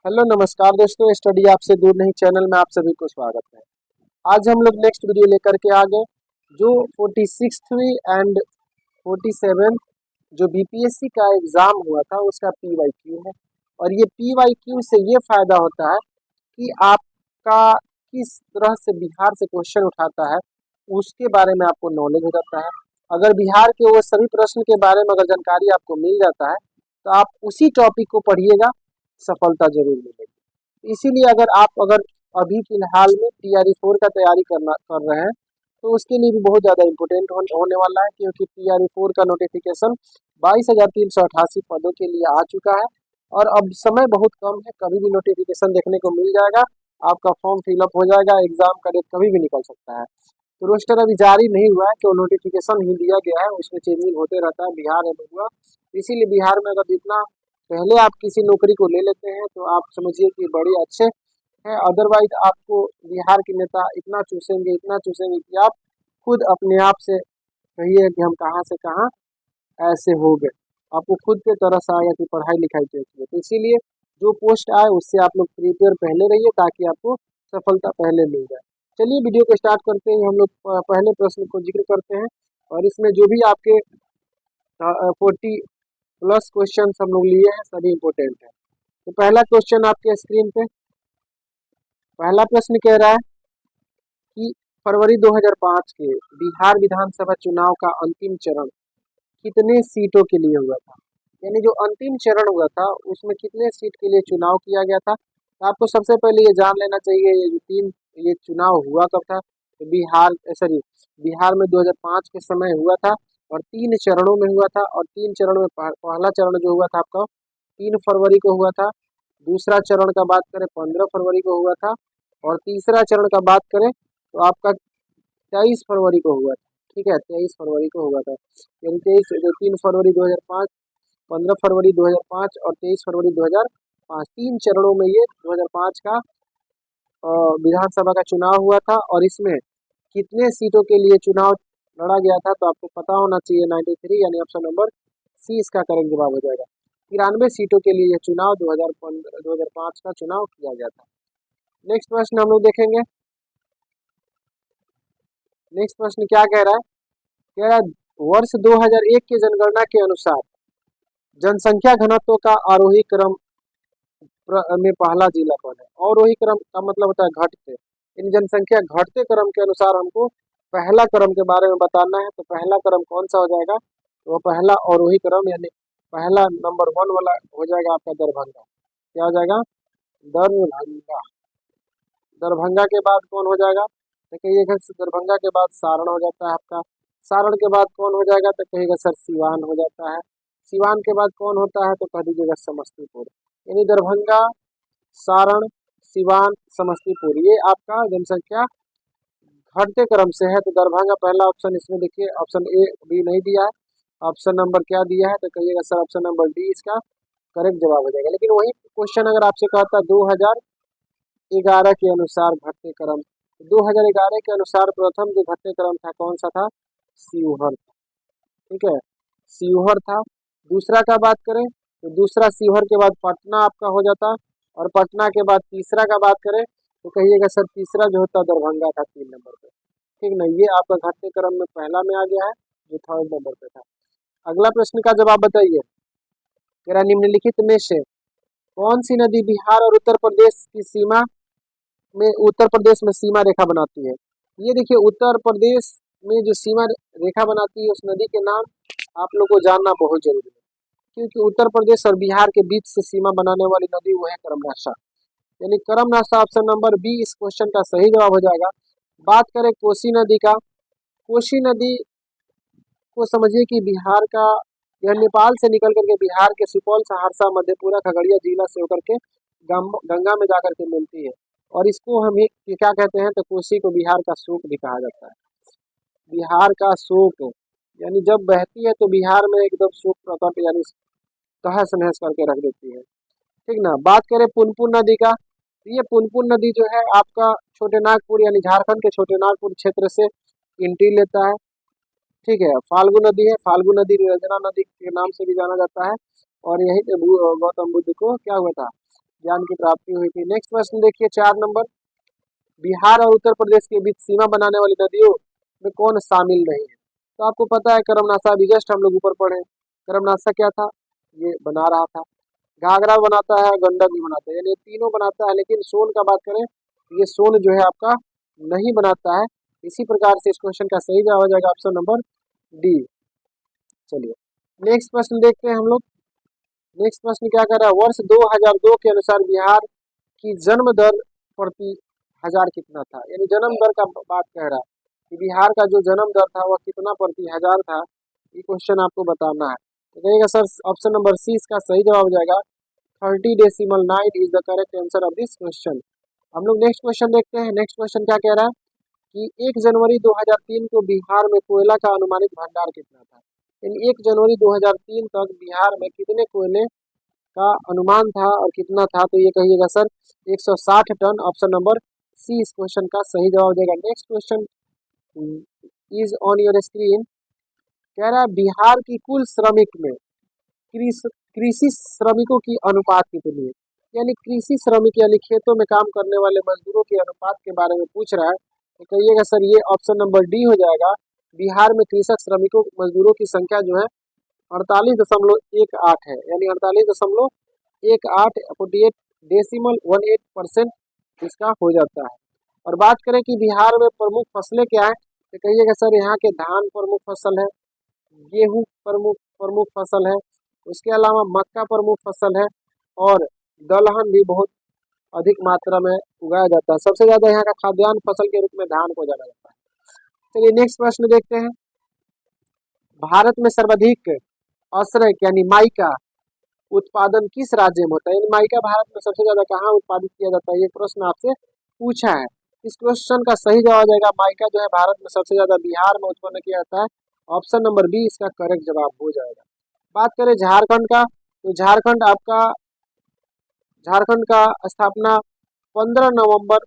Hello नमस्कार दोस्तों, study आपसे दूर नहीं चैनल में आप सभी को स्वागत है। आज हम लोग नेक्स्ट वीडियो लेकर के आ गए जो 46वीं एंड 47 जो बीपीएससी का एग्जाम हुआ था उसका पीवाईक्यू है। और ये पीवाईक्यू से ये फायदा होता है कि आपका किस तरह से बिहार से क्वेश्चन उठाता है उसके बारे में आपको नॉलेज हो जाता है। अगर बिहार के वो सभी प्रश्न के बारे में अगर जानकारी आपको मिल जाता है तो आप उसी टॉपिक को पढ़िएगा, सफलता जरूर मिलेगी। इसीलिए अगर अभी फिलहाल में TRE 4 का तैयारी कर रहे हैं तो उसके लिए भी बहुत ज़्यादा इम्पोर्टेंट होने वाला है, क्योंकि TRE 4 का नोटिफिकेशन 22,388 पदों के लिए आ चुका है और अब समय बहुत कम है। कभी भी नोटिफिकेशन देखने को मिल जाएगा, आपका फॉर्म फिलअप हो जाएगा, एग्जाम का डेट कभी भी निकल सकता है। तो रोस्टर अभी जारी नहीं हुआ है, तो नोटिफिकेशन ही दिया गया है, उसमें चेंजिंग होते रहता है। बिहार में हुआ, इसीलिए बिहार में अगर जितना पहले आप किसी नौकरी को ले लेते हैं तो आप समझिए कि बड़े अच्छे हैं। अदरवाइज आपको बिहार के नेता इतना चूसेंगे कि आप खुद अपने आप से कहिए कि हम कहाँ से कहाँ ऐसे हो गए। आपको खुद पे तरस आएगा कि पढ़ाई लिखाई कैसी है। तो इसीलिए जो पोस्ट आए उससे आप लोग प्रिपेयर पहले रहिए ताकि आपको सफलता पहले मिल जाए। चलिए वीडियो को स्टार्ट करते हैं। हम लोग पहले प्रश्न को जिक्र करते हैं और इसमें जो भी आपके 40+ क्वेश्चन हम लोग लिए हैं सभी इंपॉर्टेंट है। तो पहला क्वेश्चन आपके स्क्रीन पे पहला प्रश्न कह रहा है कि फरवरी 2005 के बिहार विधानसभा चुनाव का अंतिम चरण कितने सीटों के लिए हुआ था। यानी जो अंतिम चरण हुआ था उसमें कितने सीट के लिए चुनाव किया गया था। तो आपको सबसे पहले ये जान लेना चाहिए ये चुनाव हुआ कब था। तो बिहार में 2005 के समय हुआ था और 3 चरणों में हुआ था। और 3 चरण में पहला चरण जो हुआ था आपका 3 फरवरी को हुआ था। दूसरा चरण का बात करें 15 फरवरी को हुआ था। और तीसरा चरण का बात करें तो आपका 23 फरवरी को हुआ था। ठीक है, 23 फरवरी को हुआ था। यानी 3 फरवरी 2005, 15 फरवरी 2005 और 23 फरवरी 2005, 3 चरणों में ये 2005 का विधानसभा का चुनाव हुआ था। और इसमें कितने सीटों के लिए चुनाव लड़ा गया था तो आपको पता होना चाहिए 93, यानी ऑप्शन नंबर सी इसका करेक्ट जवाब हो जाएगा। 93 सीटों के लिए यह चुनाव 2005 का चुनाव किया गया था। नेक्स्ट प्रश्न हम लोग देखेंगे। नेक्स्ट प्रश्न क्या कह रहा है, वर्ष 2001 की जनगणना के अनुसार जनसंख्या घनत्व का आरोही क्रम में पहला जिला कौन है। अवरोही क्रम का मतलब होता है घटते, इन जनसंख्या घटते क्रम के अनुसार हमको पहला क्रम के बारे में बताना है। तो पहला क्रम कौन सा हो जाएगा, तो वो पहला अवरोही क्रम यानी पहला नंबर 1 वाला हो जाएगा आपका दरभंगा। क्या हो जाएगा, दरभंगा। दरभंगा के बाद कौन हो जाएगा, तो कहिएगा दरभंगा के बाद सारण हो जाता है आपका। सारण के बाद कौन हो जाएगा, तो कहिएगा सर सिवान हो जाता है। सिवान के बाद कौन होता है, तो कह दीजिएगा समस्तीपुर। यानी दरभंगा, सारण, सिवान, समस्तीपुर ये आपका जनसंख्या घटते क्रम से है। तो दरभंगा पहला ऑप्शन इसमें देखिए, ऑप्शन ए बी नहीं दिया है, ऑप्शन नंबर क्या दिया है, तो कहिएगा सर ऑप्शन नंबर डी इसका करेक्ट जवाब हो जाएगा। लेकिन वही क्वेश्चन अगर आपसे कहता 2011 के अनुसार घटते क्रम, 2011 के अनुसार प्रथम जो घटते क्रम था कौन सा था, शिवहर था। ठीक है, शिवहर था। दूसरा का बात करें तो दूसरा शिवहर के बाद पटना आपका हो जाता। और पटना के बाद तीसरा का बात करें तो कहिएगा सर तीसरा जो होता दरभंगा था 3 नंबर पे। ठीक ना, ये आपका घटते क्रम में पहला में आ गया है जो 3rd नंबर पे था। अगला प्रश्न का जवाब बताइए, तेरा निम्नलिखित में से कौन सी नदी बिहार और उत्तर प्रदेश की सीमा में सीमा रेखा बनाती है। ये देखिए उत्तर प्रदेश में जो सीमा रेखा बनाती है उस नदी के नाम आप लोग को जानना बहुत जरूरी है, क्योंकि उत्तर प्रदेश और बिहार के बीच से सीमा बनाने वाली नदी वो है करमनाशा। यानी करमनाशा ऑप्शन नंबर बी इस क्वेश्चन का सही जवाब हो जाएगा। बात करें कोसी नदी का, कोसी नदी को समझिए कि बिहार का यह नेपाल से निकल करके बिहार के सुपौल, सहरसा, मधेपुरा, खगड़िया जिला से होकर के गंगा में जाकर के मिलती है। और इसको हम क्या कहते हैं, तो कोसी को बिहार का शोक भी कहा जाता है। बिहार का शोक यानी जब बहती है तो बिहार में एकदम शोक प्रकट यानी तहस नहस करके रख देती है। ठीक ना। बात करें पुनपुन नदी का, तो ये पुनपुन नदी जो है आपका छोटे नागपुर यानी झारखंड के छोटे नागपुर क्षेत्र से एंट्री लेता है। ठीक है, फाल्गु नदी है, फाल्गु नदी रंजना नदी के नाम से भी जाना जाता है। और यही पे गौतम बुद्ध को क्या हुआ था, ज्ञान की प्राप्ति हुई थी। नेक्स्ट प्रश्न देखिए 4 नंबर, बिहार और उत्तर प्रदेश के बीच सीमा बनाने वाली नदियों में कौन शामिल नहीं है? तो आपको पता है करमनाशा, अभी जस्ट हम लोग ऊपर पढ़े। करमनाशा क्या था? ये बना रहा था। घाघरा बनाता है, गंडक भी बनाता है, यानी ये तीनों बनाता है, लेकिन सोन का बात करें ये सोन जो है आपका नहीं बनाता है। इसी प्रकार से इस क्वेश्चन का सही जवाब हो जाएगा ऑप्शन नंबर डी। चलिए नेक्स्ट प्रश्न देखते हैं हम लोग। नेक्स्ट प्रश्न क्या कर रहा है, वर्ष 2002 के अनुसार बिहार की जन्म दर प्रति हजार कितना था? यानी जन्म दर का बात कह रहा है कि बिहार का जो जन्म दर था वह कितना प्रति हजार था, ये क्वेश्चन आपको बताना है। तो कहिएगा सर ऑप्शन नंबर सी इसका सही जवाब हो जाएगा। 30.9 is the correct answer of this question. हम लोग नेक्स्ट क्वेश्चन देखते हैं। नेक्स्ट क्वेश्चन क्या कह रहा है कि 1 जनवरी 2003 को बिहार में कोयला का अनुमानित भंडार कितना था? यानी 1 जनवरी 2003 तक बिहार में कितने कोयले का अनुमान था और कितना था? तो ये कहिएगा sir 160 ton. Option number C इस क्वेश्चन का सही जवाब हो जाएगा। Next question is on your screen. कह रहा है बिहार की कुल श्रमिक में कृषि श्रमिकों की अनुपात कितनी है? यानी कृषि श्रमिक यानी खेतों में काम करने वाले मजदूरों के अनुपात के बारे में पूछ रहा है। तो कहिएगा सर ये ऑप्शन नंबर डी हो जाएगा। बिहार में कृषक श्रमिकों मजदूरों की संख्या जो है 48.18 है, यानी 48.18 48.18% इसका हो जाता है। और बात करें कि बिहार में प्रमुख फसलें क्या है, तो कहिएगा सर यहाँ के धान प्रमुख फसल है, गेहूं प्रमुख प्रमुख फसल है, उसके अलावा मक्का प्रमुख फसल है, और दलहन भी बहुत अधिक मात्रा में उगाया जाता है। सबसे ज्यादा यहाँ का खाद्यान्न फसल के रूप में धान को जाना जाता है। चलिए नेक्स्ट प्रश्न देखते हैं। भारत में सर्वाधिक अश्रय यानी माइका उत्पादन किस राज्य में होता है? यानी माइका भारत में सबसे ज्यादा कहाँ उत्पादित किया जाता है? ये प्रश्न आपसे पूछा है। इस क्वेश्चन का सही जवाब हो जाएगा माइका जो है भारत में सबसे ज्यादा बिहार में उत्पन्न किया जाता है। ऑप्शन नंबर बी इसका करेक्ट जवाब हो जाएगा। बात करें झारखंड का, तो झारखंड का स्थापना 15 नवंबर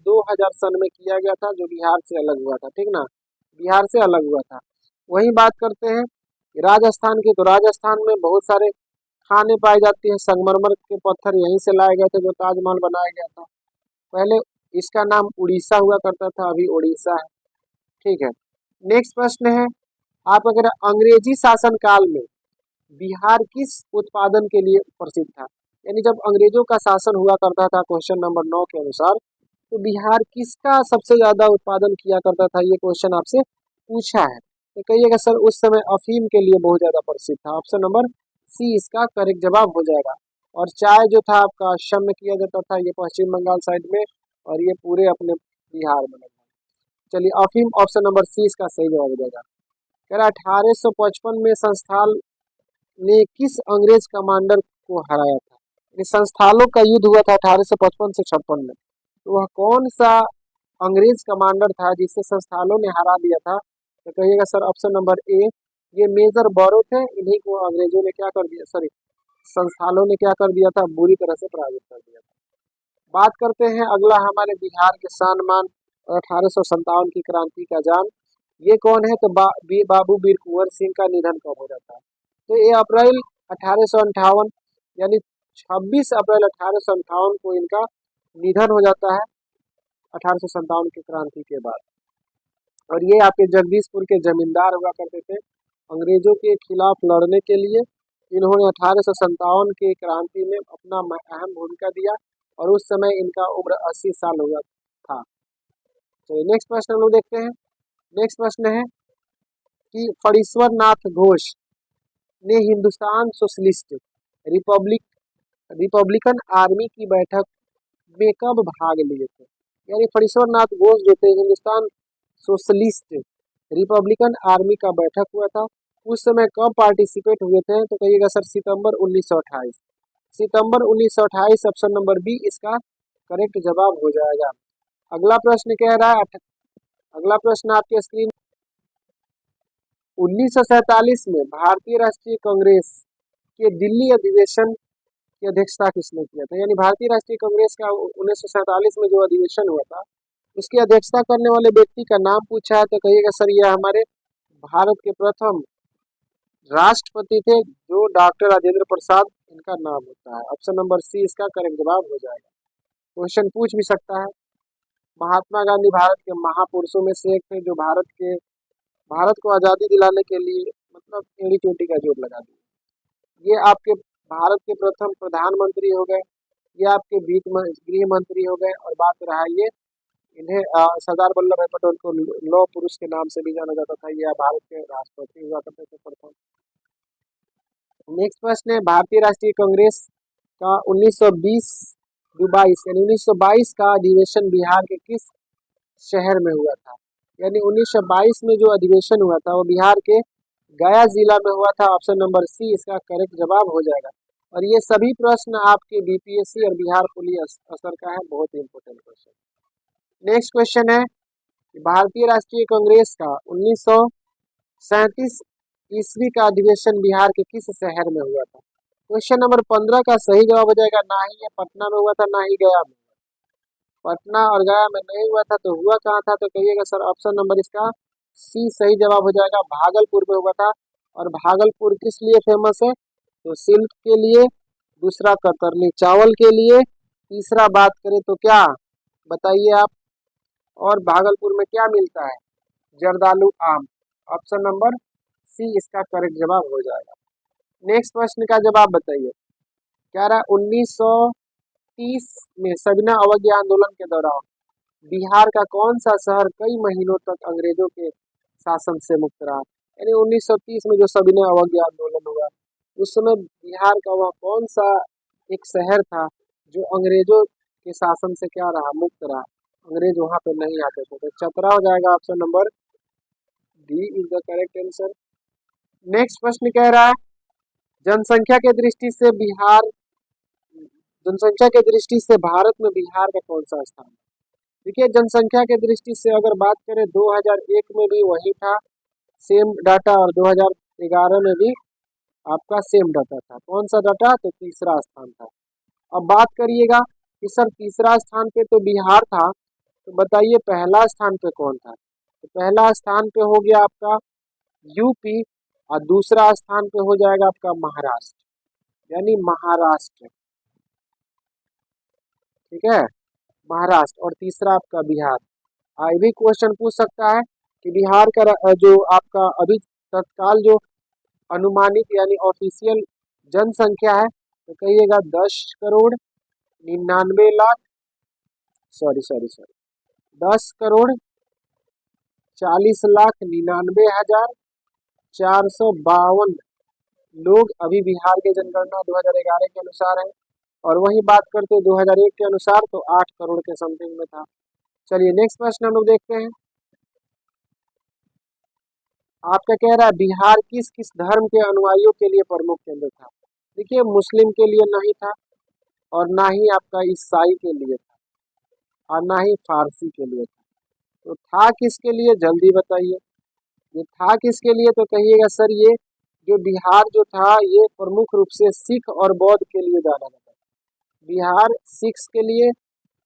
2000 सन में किया गया था, जो बिहार से अलग हुआ था। ठीक ना, बिहार से अलग हुआ था। वहीं बात करते हैं राजस्थान की, तो राजस्थान में बहुत सारे खाने पाई जाती है। संगमरमर के पत्थर यहीं से लाए गए थे, जो ताजमहल बनाया गया था। पहले इसका नाम उड़ीसा हुआ करता था, अभी ओडिशा है। ठीक है, नेक्स्ट प्रश्न है, आप अगर अंग्रेजी शासन काल में बिहार किस उत्पादन के लिए प्रसिद्ध था? यानी जब अंग्रेजों का शासन हुआ करता था क्वेश्चन नंबर 9 के अनुसार, तो बिहार किसका सबसे ज्यादा उत्पादन किया करता था? ये क्वेश्चन आपसे पूछा है। तो कहिएगा सर उस समय अफीम के लिए बहुत ज्यादा प्रसिद्ध था। ऑप्शन नंबर सी इसका करेक्ट जवाब हो जाएगा। और चाय जो था आपका असम में किया जाता था, ये पश्चिम बंगाल साइड में, और ये पूरे अपने बिहार में। चलिए अफीम ऑप्शन नंबर सी इसका सही जवाब हो जाएगा। कह रहा 1855 में संस्थाल ने किस अंग्रेज कमांडर को हराया था? ये संस्थालों का युद्ध हुआ था 1855 से 56 में। तो वह कौन सा अंग्रेज कमांडर था जिसे संस्थालों ने हरा दिया था? तो कहिएगा सर ऑप्शन नंबर ए, ये मेजर बोरो थे। इन्हीं को अंग्रेजों ने क्या कर दिया, सॉरी संस्थालों ने क्या कर दिया था, बुरी तरह से पराजित कर दिया था। बात करते हैं अगला हमारे बिहार के शान मान 1857 की क्रांति का जान, ये कौन है? तो बाबू वीर कुंवर सिंह का निधन कब हो जाता है? तो ये अप्रैल 1858 यानी 26 अप्रैल 1858 को इनका निधन हो जाता है 1857 की क्रांति के बाद। और ये आपके जगदीशपुर के जमींदार हुआ करते थे। अंग्रेजों के खिलाफ लड़ने के लिए इन्होंने 1857 की क्रांति में अपना अहम भूमिका दिया, और उस समय इनका उम्र 80 साल हुआ था। तो नेक्स्ट प्रश्न हम लोग देखते हैं। नेक्स्ट प्रश्न है कि फणीश्वर नाथ घोष ने हिंदुस्तान सोशलिस्ट रिपब्लिकन आर्मी की बैठक में कब भाग लिए थे? यानी फणीश्वर नाथ घोष जो थे हिंदुस्तान सोशलिस्ट रिपब्लिकन आर्मी का बैठक हुआ था, उस समय कब पार्टिसिपेट हुए थे? तो कहिएगा सर सितंबर 1928। सितंबर 1928 ऑप्शन नंबर बी इसका करेक्ट जवाब हो जाएगा। अगला प्रश्न कह रहा है, अगला प्रश्न आपके स्क्रीन 1947 में भारतीय राष्ट्रीय कांग्रेस के दिल्ली अधिवेशन की अध्यक्षता किसने किया था? यानी भारतीय राष्ट्रीय कांग्रेस का 1947 में जो अधिवेशन हुआ था उसकी अध्यक्षता करने वाले व्यक्ति का नाम पूछा है। तो कहिएगा सर ये हमारे भारत के प्रथम राष्ट्रपति थे जो डॉक्टर राजेंद्र प्रसाद इनका नाम होता है। ऑप्शन नंबर सी इसका करेक्ट जवाब हो जाएगा। क्वेश्चन पूछ भी सकता है। महात्मा गांधी भारत के महापुरुषों में से एक थे जो भारत को आज़ादी दिलाने के लिए मतलब एड़ी चोटी का जोर लगा दिया। ये आपके भारत के प्रथम प्रधानमंत्री हो गए, ये आपके गृह मंत्री हो गए, और बात रहा ये इन्हें सरदार वल्लभ भाई पटेल को लौह पुरुष के नाम से भी जाना जाता था। ये भारत के राष्ट्रपति हुआ करते थे प्रथम। नेक्स्ट प्रश्न है, भारतीय राष्ट्रीय कांग्रेस का 1922 यानी 1922 का अधिवेशन बिहार के किस शहर में हुआ था? यानी 1922 में जो अधिवेशन हुआ था वो बिहार के गया जिला में हुआ था। ऑप्शन नंबर सी इसका करेक्ट जवाब हो जाएगा। और ये सभी प्रश्न आपके बीपीएससी और बिहार पुलिस असर का है, बहुत ही इंपॉर्टेंट क्वेश्चन। नेक्स्ट क्वेश्चन है, भारतीय राष्ट्रीय कांग्रेस का 1937 ईस्वी का अधिवेशन बिहार के किस शहर में हुआ था? क्वेश्चन नंबर 15 का सही जवाब हो जाएगा ना ही ये पटना में हुआ था ना ही गया में। पटना और गया में नहीं हुआ था तो हुआ कहाँ था? तो कहिएगा सर ऑप्शन नंबर इसका सी सही जवाब हो जाएगा, भागलपुर में हुआ था। और भागलपुर किस लिए फेमस है? तो सिल्क के लिए, दूसरा कतरनी चावल के लिए, तीसरा बात करें तो क्या बताइए आप? और भागलपुर में क्या मिलता है? जर्दालू आम। ऑप्शन नंबर सी इसका करेक्ट जवाब हो जाएगा। नेक्स्ट प्रश्न का जवाब बताइए। क्या रहा? 1930 में सविनय अवज्ञा आंदोलन के दौरान बिहार का कौन सा शहर कई महीनों तक अंग्रेजों के शासन से मुक्त रहा? यानी 1930 में जो सविनय अवज्ञा आंदोलन हुआ उस समय बिहार का वह कौन सा एक शहर था जो अंग्रेजों के शासन से क्या रहा? मुक्त रहा, अंग्रेज वहां पे नहीं आते थे। तो चतरा हो जाएगा। Option number D is the correct answer. Next प्रश्न कह रहा है, जनसंख्या के दृष्टि से भारत में बिहार का कौन सा स्थान है? देखिए, जनसंख्या के दृष्टि से अगर बात करें 2001 में भी वही था सेम डाटा, और 2011 में भी आपका सेम डाटा था। कौन सा डाटा? तो तीसरा स्थान था। अब बात करिएगा कि सर तीसरा स्थान पे तो बिहार था, तो बताइए पहला स्थान पे कौन था? तो पहला स्थान पे हो गया आपका यूपी, और दूसरा स्थान पे हो जाएगा आपका महाराष्ट्र, यानी महाराष्ट्र। ठीक है, महाराष्ट्र। और तीसरा आपका बिहार। ये भी क्वेश्चन पूछ सकता है कि बिहार का जो आपका अभी तत्काल जो अनुमानित यानी ऑफिशियल जनसंख्या है तो कहिएगा 10,40,99,452 लोग अभी बिहार के जनगणना 2011 के अनुसार है। और वही बात करते 2001 के अनुसार तो 8 करोड़ के समथिंग में था। चलिए नेक्स्ट प्रश्न हम लोग देखते हैं। आपका कह रहा है बिहार किस किस धर्म के अनुयायियों के लिए प्रमुख केंद्र था? देखिए, मुस्लिम के लिए नहीं था, और ना ही आपका ईसाई के लिए था, और ना ही फारसी के लिए था। तो था किसके लिए? जल्दी बताइए। ये था किसके लिए? तो कहिएगा सर ये जो बिहार जो था ये प्रमुख रूप से सिख और बौद्ध के लिए जाना जाता है। बिहार सिख के लिए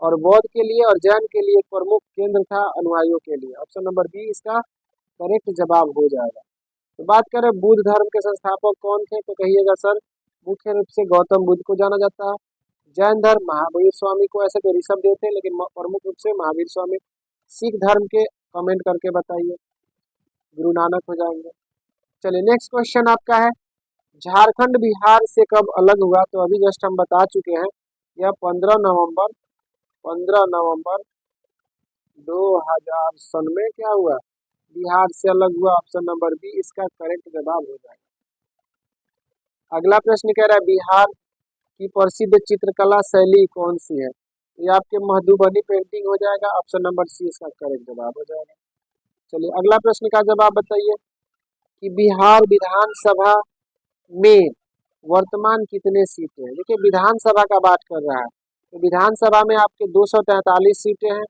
और बौद्ध के लिए और जैन के लिए प्रमुख केंद्र था अनुयायियों के लिए। ऑप्शन नंबर बी इसका करेक्ट जवाब हो जाएगा। तो बात करें बुद्ध धर्म के संस्थापक कौन थे? तो कहिएगा सर मुख्य रूप से गौतम बुद्ध को जाना जाता है। जैन धर्म महावीर स्वामी को, ऐसे तो ऋषभ देव थे लेकिन प्रमुख रूप से महावीर स्वामी। सिख धर्म के कमेंट करके बताइए, गुरु नानक हो जाएंगे। चलिए नेक्स्ट क्वेश्चन आपका है, झारखंड बिहार से कब अलग हुआ? तो अभी जस्ट हम बता चुके हैं, यह 15 नवंबर 2000 सन में क्या हुआ? बिहार से अलग हुआ। ऑप्शन नंबर बी इसका करेक्ट जवाब हो जाएगा। अगला प्रश्न कह रहा है बिहार की प्रसिद्ध चित्रकला शैली कौन सी है? ये आपके मधुबनी पेंटिंग हो जाएगा। ऑप्शन नंबर सी इसका करेक्ट जवाब हो जाएगा। चलिए अगला प्रश्न का जवाब बताइए कि बिहार विधानसभा में वर्तमान कितने सीटें हैं? देखिए, विधानसभा का बात कर रहा है तो विधानसभा में आपके 243 सीटें हैं।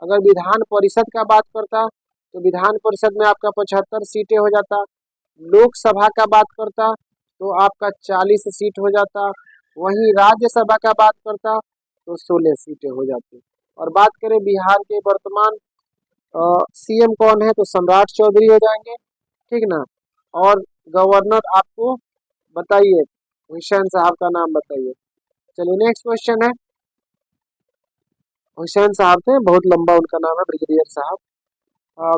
अगर विधान परिषद का बात करता तो विधान परिषद में आपका 75 सीटें हो जाता। लोकसभा का बात करता तो आपका 40 सीट हो जाता। वहीं राज्यसभा का बात करता तो 16 सीटें हो जाती। और बात करें बिहार के वर्तमान सीएम कौन है? तो सम्राट चौधरी हो जाएंगे, ठीक ना। और गवर्नर आपको बताइए, हुसैन साहब का नाम बताइए। चलिए नेक्स्ट क्वेश्चन है, हुसैन साहब थे, बहुत लंबा उनका नाम है, ब्रिगेडियर साहब।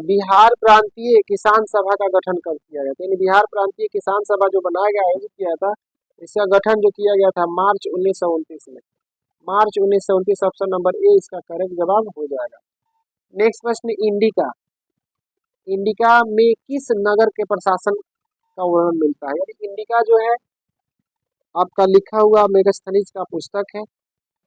बिहार प्रांतीय किसान सभा का गठन कब किया गया था? यानी बिहार प्रांतीय किसान सभा जो बनाया गया, आयोजित किया था, इसका गठन जो किया गया था मार्च 1929 में। मार्च 1929, ऑप्शन नंबर ए इसका करेक्ट जवाब हो जाएगा। नेक्स्ट प्रश्न, इंडिका। इंडिका में किस नगर के प्रशासन का वर्णन मिलता है? यानी इंडिका जो है आपका लिखा हुआ मेगास्थनीज का पुस्तक है,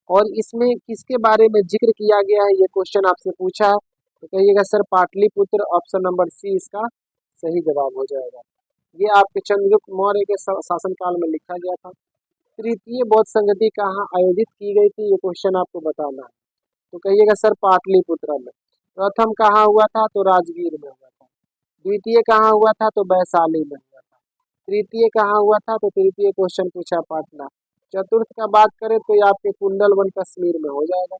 और इसमें किसके बारे में जिक्र किया गया है, ये क्वेश्चन आपसे पूछा है, तो कहिएगा sir Pataliputra, option number C इसका सही जवाब हो जाएगा। ये आपके चंद्रगुप्त मौर्य के शासनकाल में लिखा गया था। तृतीय बौद्ध संगति कहाँ आयोजित की गई थी, ये क्वेश्चन आपको बताना है, तो कहिएगा सर पाटलिपुत्र में। प्रथम कहाँ हुआ था, तो राजगीर में हुआ था। द्वितीय कहाँ हुआ था, तो वैशाली में हुआ था। तृतीय कहाँ हुआ था, तो तृतीय क्वेश्चन पूछा पाटना। चतुर्थ का बात करें तो ये आपके कुंडलवन कश्मीर में हो जाएगा।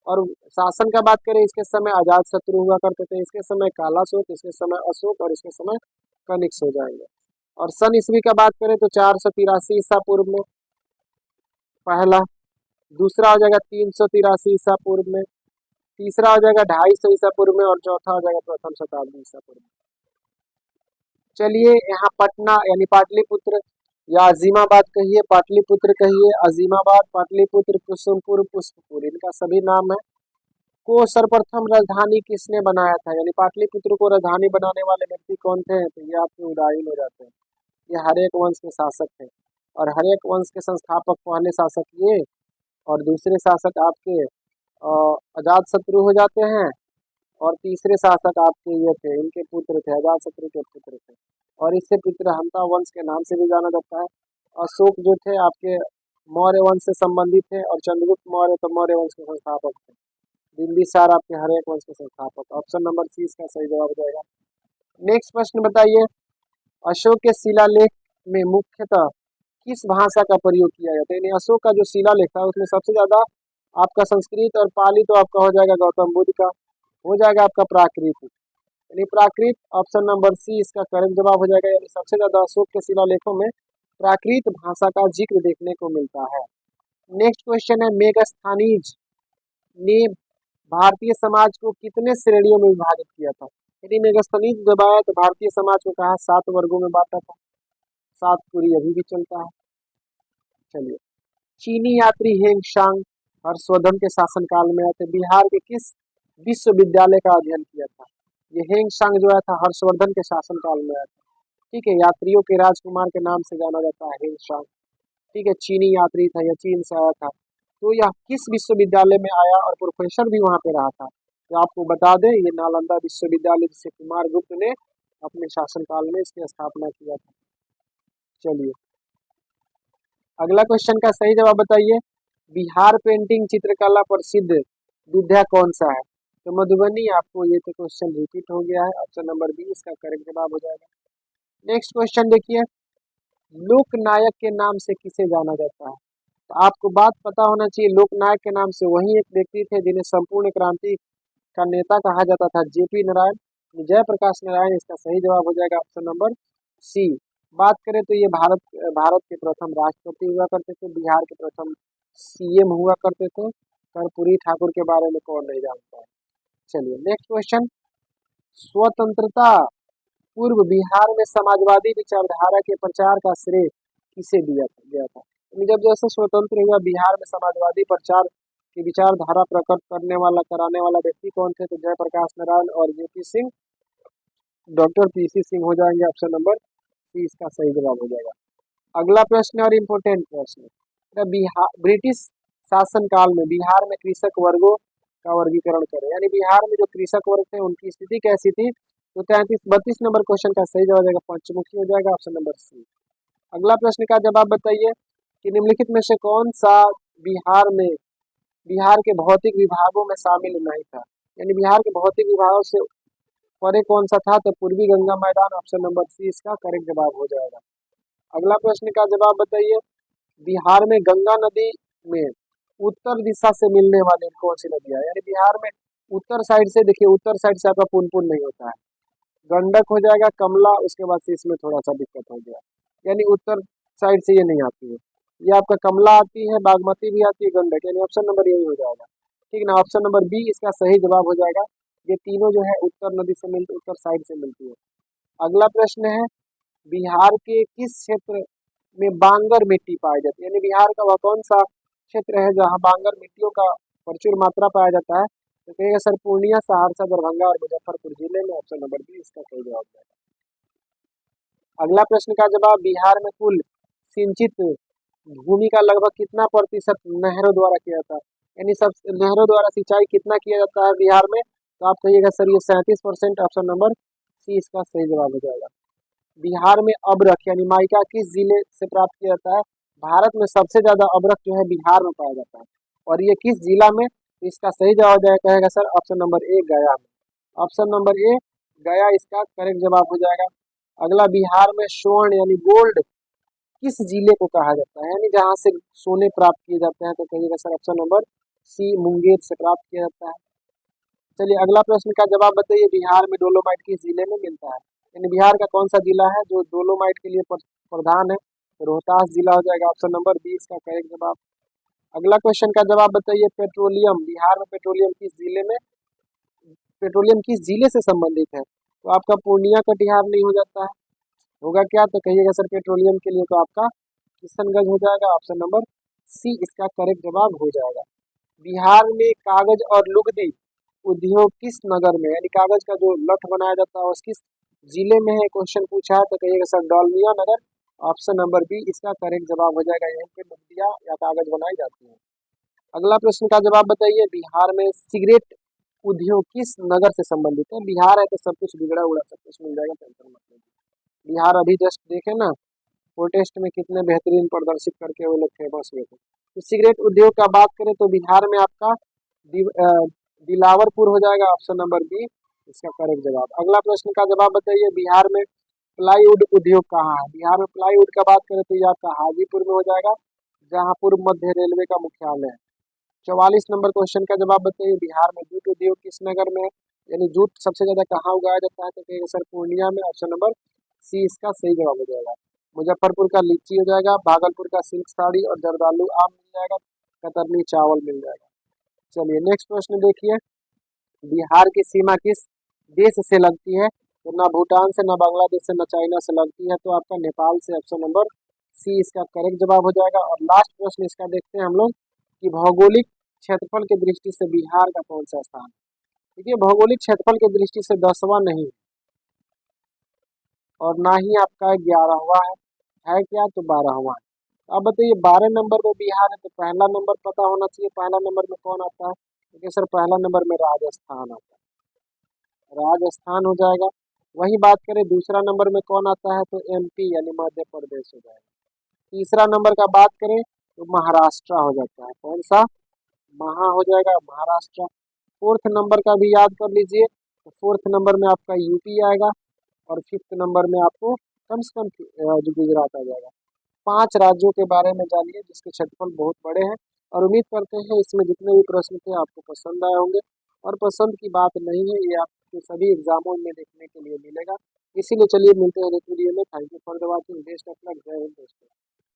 और शासन का बात करें, इसके समय अजात शत्रु हुआ करते थे, इसके समय कालाशोक, इसके समय अशोक, और इसके समय कनिष्क हो जाएंगे। और सन ईस्वी का बात करें तो 483 ईसा पूर्व में पहला, दूसरा हो जाएगा 383 ईसा पूर्व में, तीसरा हो जाएगा 250 ईसा पूर्व में, और चौथा हो जाएगा प्रथम शताब्दी ईसा पूर्व में। चलिए यहाँ पटना यानी पाटलिपुत्र या अजीमाबाद कहिए, पाटलिपुत्र कहिए, अजीमाबाद, पाटलिपुत्र, कुसुमपुर, पुष्पपुर, इनका सभी नाम है। को सर्वप्रथम राजधानी किसने बनाया था? यानी पाटलिपुत्र को राजधानी बनाने वाले व्यक्ति कौन थे? तो ये आपके उदयन हो जाते हैं, ये हर्यक वंश के शासक थे। और हर्यक वंश के संस्थापक पहले शासक ये, और दूसरे शासक आपके अजात शत्रु हो जाते हैं, और तीसरे शासक आपके ये थे, इनके पुत्र थे, अजात शत्रु के पुत्र थे, और इससे पितृहंता वंश के नाम से भी जाना जाता है। अशोक जो थे आपके मौर्य वंश से संबंधित थे, और चंद्रगुप्त मौर्य तो मौर्य वंश के संस्थापक थे। बिंबिसार आपके हर्यक वंश के संस्थापक, ऑप्शन नंबर सी इसका सही जवाब हो जाएगा। नेक्स्ट प्रश्न बताइए, अशोक के शिलालेख में मुख्यतः किस भाषा का प्रयोग किया जाता है? यानी अशोक का जो शिलालेख था उसमें सबसे ज्यादा आपका संस्कृत और पाली तो आपका हो जाएगा गौतम बुद्ध का, हो जाएगा आपका प्राकृत, यानी प्राकृत, ऑप्शन नंबर सी इसका करेक्ट जवाब हो जाएगा। यानी सबसे ज्यादा अशोक के शिलालेखों में प्राकृत भाषा का जिक्र देखने को मिलता है। नेक्स्ट क्वेश्चन है, मेगास्थनीज ने भारतीय समाज को कितने श्रेणियों में विभाजित किया था? यदि मेगास्थनीज जब आया तो भारतीय समाज को कहा 7 वर्गों में बांटा था, 7 पूरी अभी भी चलता है। चलिए, चीनी यात्री हेंग सांग हर्षवर्धन के शासनकाल में आए थे, बिहार के किस विश्वविद्यालय का अध्ययन किया था? ये हेंग सांग जो आया था हर्षवर्धन के शासनकाल में आया था, ठीक है, यात्रियों के राजकुमार के नाम से जाना जाता है हेंग सांग, ठीक है, चीनी यात्री था, यह चीन से आया था। तो यह किस विश्वविद्यालय में आया और प्रोफेसर भी वहां पे रहा था? तो आपको बता दें, ये नालंदा विश्वविद्यालय जिसे कुमार गुप्त ने अपने शासनकाल में इसकी स्थापना किया था। चलिए अगला क्वेश्चन का सही जवाब बताइए, बिहार पेंटिंग चित्रकला प्रसिद्ध विद्या कौन सा है? तो मधुबनी, आपको ये तो क्वेश्चन रिपीट हो गया है, ऑप्शन नंबर बी इसका करेक्ट जवाब हो जाएगा। नेक्स्ट क्वेश्चन देखिए, लोकनायक के नाम से किसे जाना जाता है? तो आपको बात पता होना चाहिए, लोकनायक के नाम से वही एक व्यक्ति थे जिन्हें संपूर्ण क्रांति का नेता कहा जाता था, जेपी नारायण, जयप्रकाश नारायण, इसका सही जवाब हो जाएगा ऑप्शन नंबर सी। बात करें तो ये भारत के प्रथम राष्ट्रपति हुआ करते थे, बिहार के प्रथम सीएम हुआ करते थे। कर्पूरी ठाकुर के बारे में कौन नहीं जानता है। चलिए नेक्स्ट क्वेश्चन, स्वतंत्रता पूर्व बिहार में समाजवादी विचारधारा के प्रचार का श्रेय किसे दिया गया था? जब जैसे स्वतंत्र हुआ बिहार में समाजवादी प्रचार की विचारधारा प्रकट कराने वाला व्यक्ति कौन थे? तो जयप्रकाश नारायण और JP Singh, doctor PC Singh हो जाएंगे, ऑप्शन नंबर सी इसका सही जवाब हो जाएगा। अगला प्रश्न और इम्पोर्टेंट प्रश्न, बिहार ब्रिटिश शासन काल में बिहार में कृषक वर्गों का वर्गीकरण करें, यानी बिहार में जो कृषक वर्ग थे उनकी स्थिति कैसी थी? तो 32 नंबर क्वेश्चन का सही जवाब हो जाएगा पंचमुखी हो जाएगा, ऑप्शन नंबर सी। अगला प्रश्न का जवाब बताइए कि निम्नलिखित में से कौन सा बिहार के भौतिक विभागों में शामिल नहीं था? यानी बिहार के भौतिक विभागों से परे कौन सा था? तो पूर्वी गंगा मैदान, ऑप्शन नंबर सी इसका करेक्ट जवाब हो जाएगा। अगला प्रश्न का जवाब बताइए, बिहार में गंगा नदी में उत्तर दिशा से मिलने वाली कौन सी नदी है? यानी बिहार में उत्तर साइड से, देखिए उत्तर साइड से आपका पुनपुन नहीं होता है, गंडक हो जाएगा, कमला, उसके बाद से इसमें थोड़ा सा दिक्कत हो गया, यानी उत्तर साइड से ये नहीं आती है। ये आपका कमला आती है, बागमती भी आती है, गंडक, यानी ऑप्शन नंबर यही हो जाएगा। ठीक ना, ऑप्शन नंबर बी इसका सही जवाब हो जाएगा। ये तीनों जो है उत्तर नदी से मिलती, उत्तर साइड से मिलती है। अगला प्रश्न है, बिहार के किस क्षेत्र में बांगर मिट्टी पाई जाती है, यानी बिहार का वह कौन सा क्षेत्र है जहाँ बांगर मिट्टियों का प्रचुर मात्रा पाया जाता है? तो कहिएगा सर पूर्णिया, सहरसा, दरभंगा और मुजफ्फरपुर जिले में। ऑप्शन नंबर बी इसका सही जवाब है। अगला प्रश्न का जवाब, बिहार में कुल सिंचित भूमि का लगभग कितना प्रतिशत नहरों द्वारा किया जाता है, यानी सब नहरों द्वारा सिंचाई कितना किया जाता है बिहार में? तो आप कहिएगा सर ये 37%। ऑप्शन नंबर सी इसका सही जवाब हो जाएगा। बिहार में अबरख यानी माइका किस जिले से प्राप्त किया जाता है? भारत में सबसे ज्यादा अबरख जो है बिहार में पाया जाता है, और ये किस जिला में? इसका सही जवाब हो जाएगा, कहेगा सर ऑप्शन नंबर ए गया में। ऑप्शन नंबर ए गया इसका करेक्ट जवाब हो जाएगा। अगला, बिहार में स्वर्ण यानी गोल्ड किस जिले को कहा जाता है, यानी जहाँ से सोने प्राप्त किए जाते हैं? तो कहिएगा sir option number C Munger से प्राप्त किया जाता है। चलिए अगला प्रश्न का जवाब बताइए, बिहार में डोलोमाइट किस जिले में मिलता है, यानी बिहार का कौन सा जिला है जो डोलोमाइट के लिए प्रधान है? तो रोहतास जिला हो जाएगा। ऑप्शन नंबर बी इसका करेक्ट जवाब। अगला क्वेश्चन का जवाब बताइए, पेट्रोलियम, बिहार में पेट्रोलियम किस जिले में, पेट्रोलियम किस जिले से संबंधित है? तो आपका पूर्णिया कटिहार नहीं हो जाता है, होगा क्या? तो कहिएगा सर पेट्रोलियम के लिए तो आपका किशनगंज हो जाएगा। ऑप्शन नंबर सी इसका करेक्ट जवाब हो जाएगा। बिहार में कागज और लुगदी उद्योग किस नगर में, यानी कागज का जो लठ बनाया जाता है उस किस जिले में है, क्वेश्चन पूछा है? तो कहिएगा सर डोलमिया नगर। ऑप्शन नंबर बी इसका करेक्ट जवाब हो जाएगा, यहीं पे लुगदिया या कागज बनाई जाती है। अगला प्रश्न का जवाब बताइए, बिहार में सिगरेट उद्योग किस नगर से संबंधित है? बिहार है तो सब कुछ बिगड़ा उड़ा सब कुछ मिल जाएगा, टेंशन मत लीजिए। बिहार अभी जस्ट देखे ना, प्रोटेस्ट में कितने बेहतरीन प्रदर्शित करके वो लोग फेमस हुए थे। तो सिगरेट उद्योग का बात करें तो बिहार में आपका दिलावरपुर हो जाएगा। ऑप्शन नंबर बी इसका करेक्ट जवाब। अगला प्रश्न का जवाब बताइए, बिहार में प्लाईवुड उद्योग कहाँ है? बिहार में प्लाईवुड का बात करें तो ये आपका हाजीपुर में हो जाएगा, जहाँ पूर्व मध्य रेलवे का मुख्यालय है। 44 नंबर क्वेश्चन का जवाब बताइए, बिहार में जूट उद्योग किस नगर में है, यानी जूट सबसे ज्यादा कहाँ उगाया जाता है? तो कहिएगा सर पूर्णिया में। ऑप्शन नंबर सी इसका सही जवाब हो जाएगा। मुजफ्फरपुर का लीची हो जाएगा, भागलपुर का सिल्क साड़ी और जर्दालू आम मिल जाएगा, कतरनी चावल मिल जाएगा। चलिए नेक्स्ट प्रश्न देखिए, बिहार की सीमा किस देश से लगती है? तो ना भूटान से, ना बांग्लादेश से, ना चाइना से लगती है, तो आपका नेपाल से। ऑप्शन नंबर सी इसका करेक्ट जवाब हो जाएगा। और लास्ट प्रश्न इसका देखते हैं हम लोग कि भौगोलिक क्षेत्रफल की दृष्टि से बिहार का कौन सा स्थान? देखिए भौगोलिक क्षेत्रफल की दृष्टि से 10वां नहीं और ना ही आपका 11वां है क्या? तो 12वां है। अब बताइए 12 नंबर में बिहार है तो पहला नंबर पता होना चाहिए, पहला नंबर में कौन आता है? देखिए सर पहला नंबर में राजस्थान आता है, राजस्थान हो जाएगा। वही बात करें दूसरा नंबर में कौन आता है? तो एमपी यानी मध्य प्रदेश हो जाएगा। तीसरा नंबर का बात करें तो महाराष्ट्र हो जाता है, कौन सा? महा हो जाएगा, महाराष्ट्र। फोर्थ नंबर का भी याद कर लीजिए, तो फोर्थ नंबर में आपका यूपी आएगा, और फिफ्थ नंबर में आपको कम से कम जो गुजरात आ जाएगा। 5 राज्यों के बारे में जानिए जिसके क्षेत्रफल बहुत बड़े हैं, और उम्मीद करते हैं इसमें जितने भी प्रश्न थे आपको पसंद आए होंगे। और पसंद की बात नहीं है, ये आपके सभी एग्जामों में देखने के लिए मिलेगा। इसीलिए चलिए मिलते हैं नेक्स्ट वीडियो में। Thank you for the watching, best of luck, जय हिंद दोस्तों।